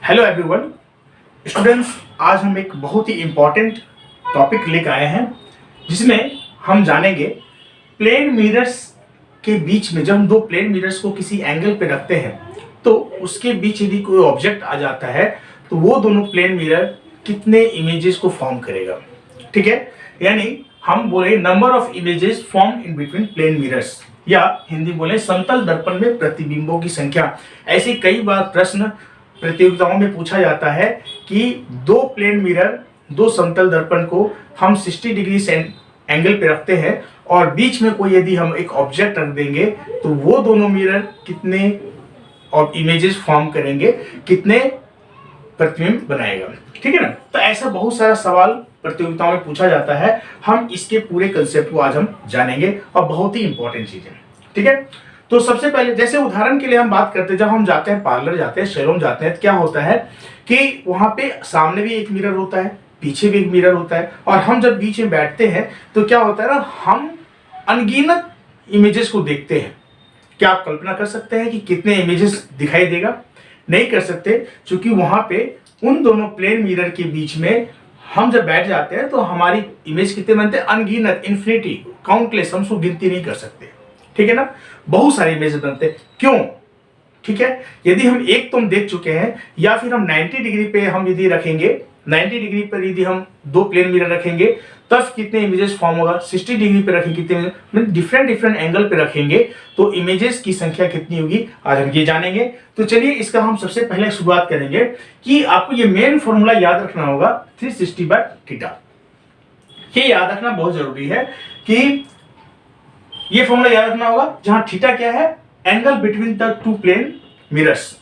Hello everyone students, आज हम एक बहुत ही इम्पॉर्टेंट टॉपिक लेकर आए हैं जिसमें हम जानेंगे प्लेन मिरर्स के बीच में। जब हम दो प्लेन मिरर्स को किसी एंगल पे रखते हैं तो उसके बीच यदि कोई ऑब्जेक्ट आ जाता है तो वो दोनों प्लेन मिरर कितने इमेजेस को फॉर्म करेगा। ठीक है, यानी हम बोले number of images form in between plane mirrors, या हिंदी बोले समतल दर्पण में प्रतिबिंबों की संख्या। ऐसे कई बार प्रश्न प्रतियोगिताओं में पूछा जाता है कि दो प्लेन मिरर, दो समतल दर्पण को हम 60 डिग्री से एंगल पे रखते हैं और बीच में कोई यदि हम एक ऑब्जेक्ट रख देंगे तो वो दोनों मिरर कितने और इमेजेस फॉर्म करेंगे, कितने प्रतिबिंब बनाएगा। ठीक है ना। तो ऐसा बहुत सारा सवाल प्रतियोगिताओं में पूछा जाता है। हम इसके पूरे कंसेप्ट को आज हम जानेंगे और बहुत ही इंपॉर्टेंट चीज है। ठीक है, तो सबसे पहले जैसे उदाहरण के लिए हम बात करते हैं, जब हम जाते हैं पार्लर जाते हैं, सैलून जाते हैं, तो क्या होता है कि वहां पे सामने भी एक मिरर होता है, पीछे भी एक मिरर होता है, और हम जब बीच में बैठते हैं तो क्या होता है ना, हम अनगिनत इमेजेस को देखते हैं। क्या आप कल्पना कर सकते हैं कि कितने इमेजेस दिखाई देगा? नहीं कर सकते, क्योंकि वहां पे उन दोनों प्लेन मिरर के बीच में हम जब बैठ जाते हैं तो हमारी इमेज कितने बनते हैं? अनगिनत, इन्फिनिटी, काउंटलेस, हम उसको गिनती नहीं कर सकते। ठीक है ना, बहुत सारे इमेज बनते हैं। क्यों? ठीक है, यदि हम एक तो हम देख चुके हैं, या फिर हम 90 डिग्री पे हम यदि रखेंगे, 90 डिग्री पर यदि हम दो प्लेन मिरर रखेंगे तब कितने इमेजेस फॉर्म होगा। 60 डिग्री पे रखेंगे कितने, डिफरेंट डिफरेंट एंगल पे रखेंगे तो इमेजेस की संख्या कितनी होगी, आज हम ये जानेंगे। तो चलिए इसका हम सबसे पहले शुरुआत करेंगे कि आपको ये मेन फॉर्मूला याद रखना होगा 360/θ। ये याद रखना बहुत जरूरी है कि ये फॉर्मूला याद रखना होगा, जहां थीटा क्या है? Angle between the two plane mirrors.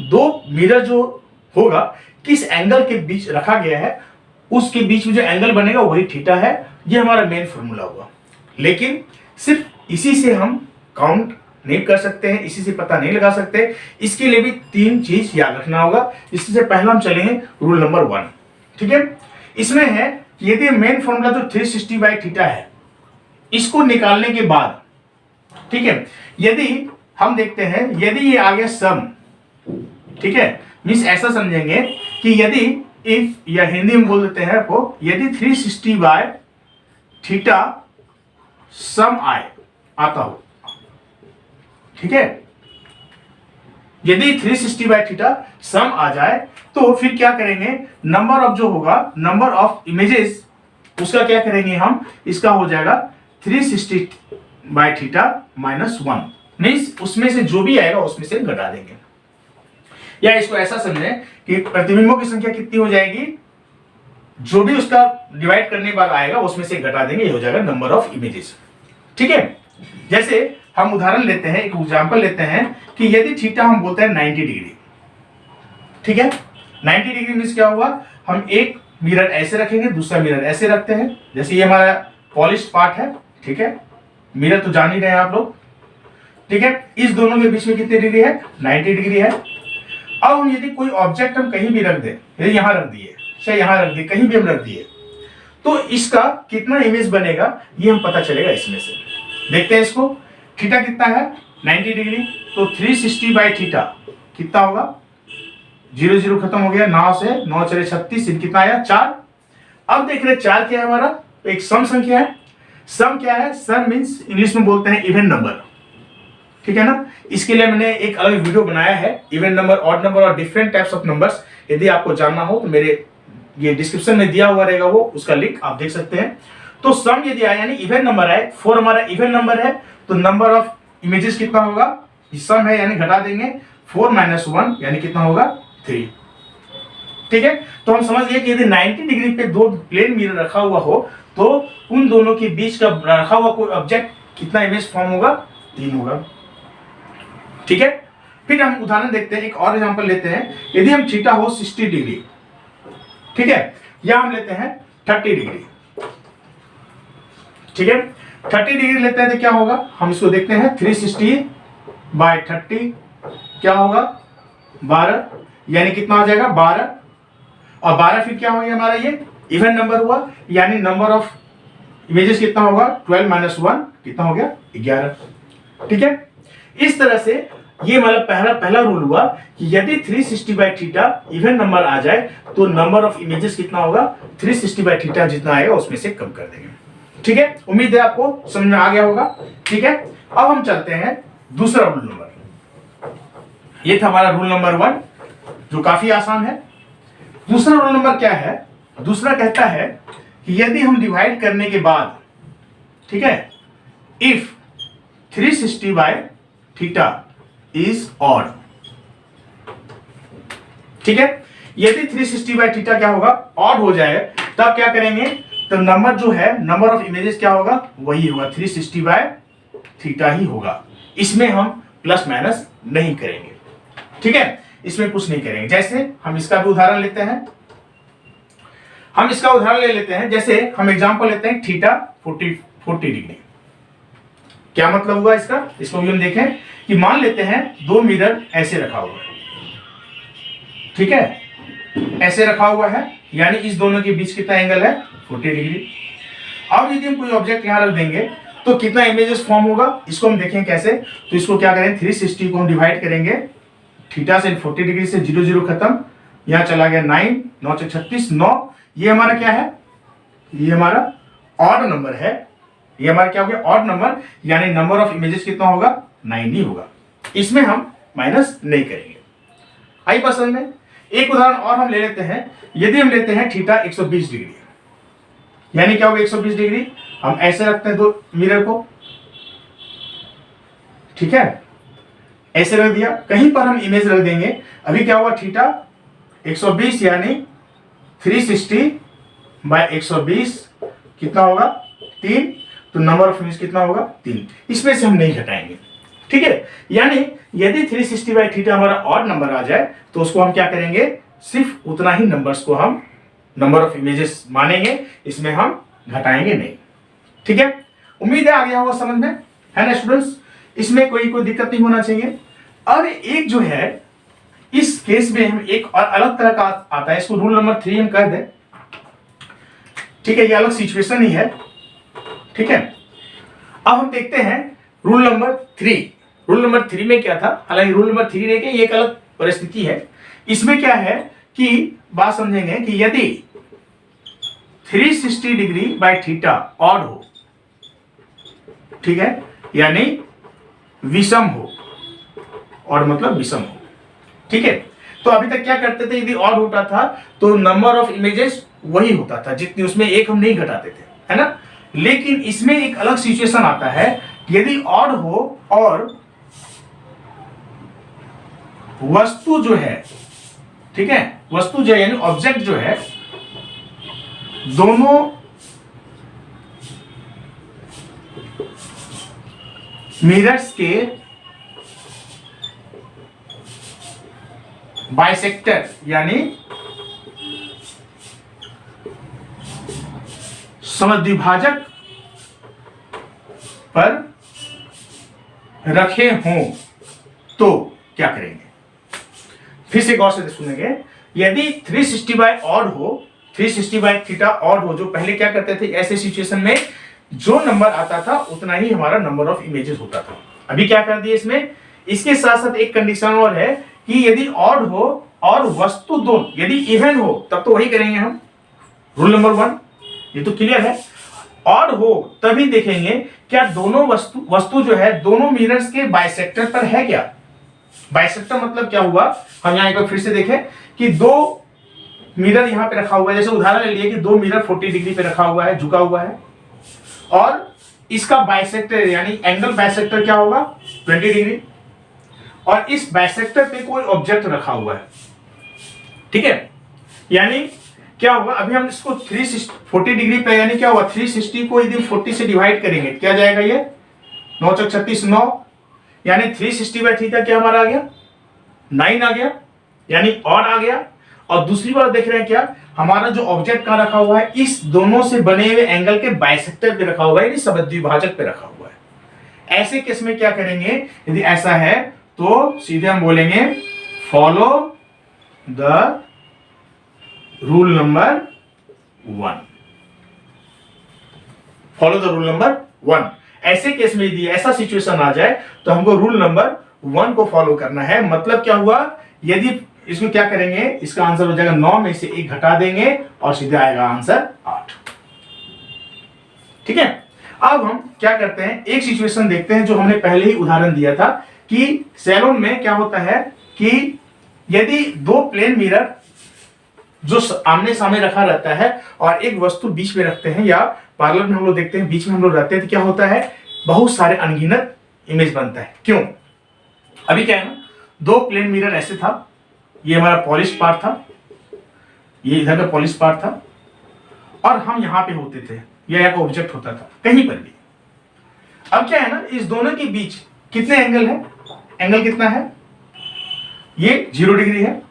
दो मिरर जो होगा किस एंगल के बीच रखा गया है उसके बीच में जो एंगल बनेगा वही थीटा है। ये हमारा मेन फॉर्मूला होगा। लेकिन सिर्फ इसी से हम काउंट नहीं कर सकते हैं, इसी से पता नहीं लगा सकते। इसके लिए भी तीन चीज याद रखना होगा। इससे पहला हम चलेंगे रूल नंबर 1। ठीक है, इसमें है यदि मेन फॉर्मूला तो 360/θ है, इसको निकालने के बाद, ठीक है, यदि हम देखते हैं यदि ये आ गया सम, ठीक है, मींस ऐसा समझेंगे कि यदि इफ, या हिंदी में बोल देते हैं आपको, यदि 360/θ सम आता हो, ठीक है, यदि 360/θ सम आ जाए तो फिर क्या करेंगे, नंबर ऑफ जो होगा, नंबर ऑफ इमेजेस, उसका क्या करेंगे हम, इसका हो जाएगा 360/θ -1, मीन्स उसमें से जो भी आएगा उसमें से घटा देंगे। या इसको ऐसा समझें कि प्रतिबिंबों की संख्या कितनी हो जाएगी, जो भी उसका डिवाइड करने के बाद आएगा उसमें से घटा देंगे, ये हो जाएगा नंबर ऑफ इमेजेस। ठीक है, जैसे हम उदाहरण लेते हैं, एक एग्जांपल लेते हैं कि यदि थीटा हम बोलते हैं 90 डिग्री, ठीक है, 90 डिग्री मीन्स क्या हुआ, हम एक मिरर ऐसे रखेंगे, दूसरा मिरर ऐसे रखते हैं। जैसे ये हमारा पॉलिश्ड पार्ट है, ठीक है, मिरर तो जान ही रहे हैं आप लोग, ठीक है, इस दोनों के बीच में कितनी डिग्री है? 90 डिग्री है। अब हम यदि कोई ऑब्जेक्ट हम कहीं भी रख दें, यदि यहां रख दिए, चाहे यहां रख दिए, कहीं भी हम रख दिए, तो इसका कितना इमेज बनेगा ये हम पता चलेगा इसमें से। देखते हैं इसको, थीटा कितना है? 90 डिग्री, तो 360/θ कितना होगा? 0 0 खत्म हो गया, 9 से 9 चले 36, कितना आया? 4। अब देख रहे 4 क्या है हमारा? तो एक सम संख्या है। सम क्या है? सम मीन्स इंग्लिश में बोलते हैं इवन नंबर, ठीक है ना। इसके लिए मैंने एक अलग वीडियो बनाया है, इवन नंबर, ऑड नंबर और डिफरेंट टाइप्स ऑफ नंबर्स। यदि आपको जानना हो तो मेरे ये डिस्क्रिप्शन में दिया हुआ रहेगा, वो उसका लिंक आप देख सकते हैं। तो सम यदि आया यानी इवन नंबर आए, 4 हमारा इवन नंबर है, तो नंबर ऑफ इमेजेस कितना होगा? सम है यानी घटा देंगे, 4 - 1 यानी कितना होगा? 3। ठीक है, तो हम समझ गए कि यदि 90 डिग्री पे दो प्लेन मिरर रखा हुआ हो तो उन दोनों के बीच का रखा हुआ कोई ऑब्जेक्ट कितना इमेज फॉर्म होगा? 3 होगा। ठीक है, फिर हम उदाहरण देखते हैं, एक और एग्जांपल लेते हैं। यदि हम थीटा हो 60 डिग्री, ठीक है, या हम लेते हैं 30 डिग्री, ठीक है, 30 डिग्री लेते हैं तो क्या होगा, हम इसको देखते हैं। 360/30 क्या होगा? 12, यानी कितना हो जाएगा? 12, और 12 फिर क्या हो गया हमारा? ये इवन नंबर हुआ, यानी नंबर ऑफ इमेजेस कितना होगा? 12 - 1 कितना हो गया? 11। ठीक है, इस तरह से ये मतलब पहला पहला रूल हुआ कि यदि 360 बाई थीटा इवन नंबर आ जाए तो नंबर ऑफ इमेजेस कितना होगा, 360 बाई थीटा जितना आएगा उसमें से कम कर देंगे। ठीक है, उम्मीद है आपको समझ में आ गया होगा। ठीक है, अब हम चलते हैं दूसरा रूल नंबर। ये था हमारा रूल नंबर 1 जो काफी आसान है। दूसरा रूल नंबर क्या है, दूसरा कहता है कि यदि हम डिवाइड करने के बाद, ठीक है, if 360 by theta is odd, ठीक है, यदि 360 बाय थीटा क्या होगा, ऑड हो जाए, तब क्या करेंगे, तो नंबर जो है, नंबर ऑफ इमेजेस क्या होगा, वही होगा 360 बाय थीटा ही होगा। इसमें हम प्लस माइनस नहीं करेंगे। ठीक है, इसमें कुछ नहीं करेंगे। जैसे हम इसका भी उदाहरण लेते हैं, हम इसका उदाहरण ले लेते हैं। जैसे हम एग्जांपल लेते हैं थीटा 40 डिग्री। क्या मतलब हुआ इसका, इसको भी हम देखें कि मान लेते हैं दो मिरर ऐसे रखा हुआ है, ठीक है, ऐसे रखा हुआ है, यानी इस दोनों के बीच कितना एंगल है, 40 डिग्री। अब यदि हम कोई ऑब्जेक्ट यहां रख देंगे तो कितना इमेजेस फॉर्म होगा, इसको हम देखें कैसे। तो इसको क्या करें, 360 को हम डिवाइड करेंगे, थीटा से 40 डिग्री से 0 0 खत्म, यहां चला गया 9 9 से 36 9। ये हमारा क्या है, ये हमारा ऑड नंबर है, ये हमारा क्या हो गया, ऑड नंबर, यानी नंबर ऑफ इमेजेस कितना होगा, 9 ही होगा। इसमें हम माइनस नहीं करेंगे। आई पसंद में। एक उदाहरण और हम ले लेते हैं। यदि हम लेते हैं थीटा 120 डिग्री, यानी क्या होगा 120 डिग्री, हम ऐसे रखते हैं दो मिरर को, ठीक है, ऐसे रख दिया, कहीं पर हम इमेज रख देंगे। अभी क्या होगा, थीटा 120 यानी 360 बाय 120 कितना होगा, 3, तो नंबर ऑफ इमेज कितना होगा, 3। इसमें से हम नहीं घटाएंगे। ठीक है, यानी यदि 360 बाई थीटा हमारा ऑड नंबर आ जाए तो उसको हम क्या करेंगे, सिर्फ उतना ही नंबर्स को हम नंबर ऑफ इमेजेस मानेंगे, इसमें हम घटाएंगे नहीं। ठीक है, उम्मीद है आ गया होगा समझ में, है ना स्टूडेंट्स। इसमें कोई दिक्कत नहीं होना चाहिए। अब एक जो है, इस केस में हम एक और अलग तरह का आता है, इसको रूल नंबर 3 हम कह दें। ठीक है, ये अलग सिचुएशन ही है। ठीक है, अब हम देखते हैं रूल नंबर 3। रूल नंबर 3 में क्या था, हालांकि रूल नंबर 3 नहीं, ये एक अलग परिस्थिति है। इसमें क्या है कि बात समझेंगे कि यदि 360 डिग्री बाय थीटा ऑड हो, ठीक है, यानी विषम हो, और मतलब विषम हो, ठीक है, तो अभी तक क्या करते थे, यदि ऑड होता था तो नंबर ऑफ इमेजेस वही होता था जितनी, उसमें एक हम नहीं घटाते थे, है ना। लेकिन इसमें एक अलग सिचुएशन आता है, यदि ऑड हो और वस्तु जो है, ठीक है, वस्तु जो है यानी ऑब्जेक्ट जो है, दोनों मिरर्स के बाइसेक्टर यानी समद्विभाजक पर रखे हों तो क्या करेंगे। फिर से गौर से सुनेंगे। यदि 360 बाय ऑड हो, 360 बाय थीटा ऑड हो, जो पहले क्या करते थे, ऐसे सिचुएशन में जो नंबर आता था उतना ही हमारा नंबर ऑफ इमेजेस होता था। अभी क्या कर दिया इसमें, इसके साथ साथ एक कंडीशन और है कि यदि ऑड हो और वस्तु दोनों यदि इवन हो तब तो वही करेंगे हम, रूल नंबर 1। ये तो क्लियर है। ऑड हो तभी देखेंगे क्या दोनों वस्तु जो है दोनों मिरर्स के बाइसेक्टर पर है क्या। बाइसेक्टर मतलब क्या हुआ, हम यहां एक बार फिर से देखें कि दो मिरर यहां पे रखा हुआ है, जैसे उदाहरण ले लिए कि दो मिरर 40 डिग्री पे रखा हुआ है, झुका हुआ है, और इसका बाइसेक्टर यानी एंगल बाइसेक्टर क्या होगा 20 डिग्री, और इस बाइसेक्टर पे कोई ऑब्जेक्ट रखा हुआ है, ठीक है। यानी क्या होगा, अभी हम इसको 40 डिग्री पे, यानी क्या होगा 360 को यदि 40 से डिवाइड करेंगे क्या जाएगा, ये 9 चौक 36 9, यानी 360 बाय थीटा क्या हमारा आ गया 9 आ गया, यानी ऑड आ गया। और दूसरी बात देख रहे हैं क्या, हमारा जो ऑब्जेक्ट कहां रखा हुआ है, इस दोनों से बने हुए एंगल के बाइसेक्टर पे रखा हुआ है, यानी समद्विभाजक पे रखा हुआ है। ऐसे केस में क्या करेंगे, यदि ऐसा है तो सीधे हम बोलेंगे follow the rule number 1। Follow the rule number 1। ऐसे केस में यदि ऐसा सिचुएशन आ जाए तो हमको रूल नंबर 1 को फॉलो करना है। मतलब क्या हुआ, यदि इसमें क्या करेंगे, इसका आंसर हो जाएगा 9 में से 1 घटा देंगे और सीधे आएगा आंसर 8। ठीक है, अब हम क्या करते हैं, एक सिचुएशन देखते हैं जो हमने पहले ही उदाहरण दिया था कि सैलून में क्या होता है कि यदि 2 प्लेन मिरर जो आमने सामने रखा रहता है और एक वस्तु बीच में रखते हैं, या पार्लर में हम लोग देखते हैं बीच में हम लोग रहते हैं, तो क्या होता है, बहुत सारे अनगिनत इमेज बनता है। क्यों? अभी क्या है ना, 2 प्लेन मिरर ऐसे था, ये हमारा पॉलिश पार्ट था, ये इधर का पॉलिश पार्ट था, और हम यहां पे होते थे, यह एक ऑब्जेक्ट होता था कहीं पर भी। अब क्या है ना, इस दोनों के बीच कितने एंगल है, एंगल कितना है, ये 0 डिग्री है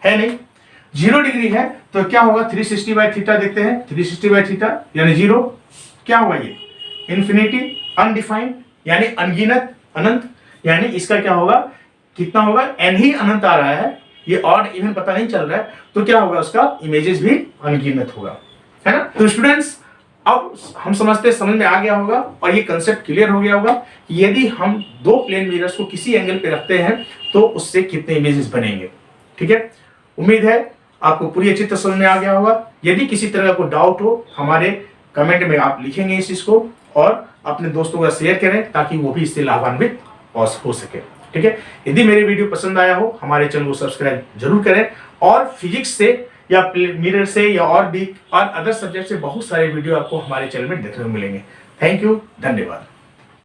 नहीं, 0 डिग्री है, तो क्या होगा 360 बाई थीटा देखते हैं, 360 बाई थीटा यानी 0, क्या होगा ये इन्फिनिटी, अनडिफाइंड यानी अनगिनत, अनंत, यानी इसका क्या होगा, कितना होगा, n ही अनंत आ रहा है, ये ऑड इवन पता नहीं चल रहा है, तो क्या होगा, उसका इमेजेस भी अनगिनत होगा, है ना। तो स्टूडेंट्स अब हम समझते, समझ में आ गया होगा और ये कंसेप्ट क्लियर हो गया होगा कि यदि हम 2 प्लेन मिरर्स को किसी एंगल पे रखते हैं तो उससे कितने इमेजेस बनेंगे। ठीक है, उम्मीद है आपको पूरी अच्छी तरह समझ में आ गया होगा। यदि किसी तरह का कोई डाउट हो, हमारे कमेंट में आप लिखेंगे इस चीज को, और अपने दोस्तों का शेयर करें ताकि वो भी इससे लाभान्वित हो सके। ठीक है, यदि मेरी वीडियो पसंद आया हो, हमारे चैनल को सब्सक्राइब जरूर करें, और फिजिक्स से या मिरर से या और भी और अदर सब्जेक्ट से बहुत सारे वीडियो आपको हमारे चैनल में देखने को मिलेंगे। थैंक यू, धन्यवाद।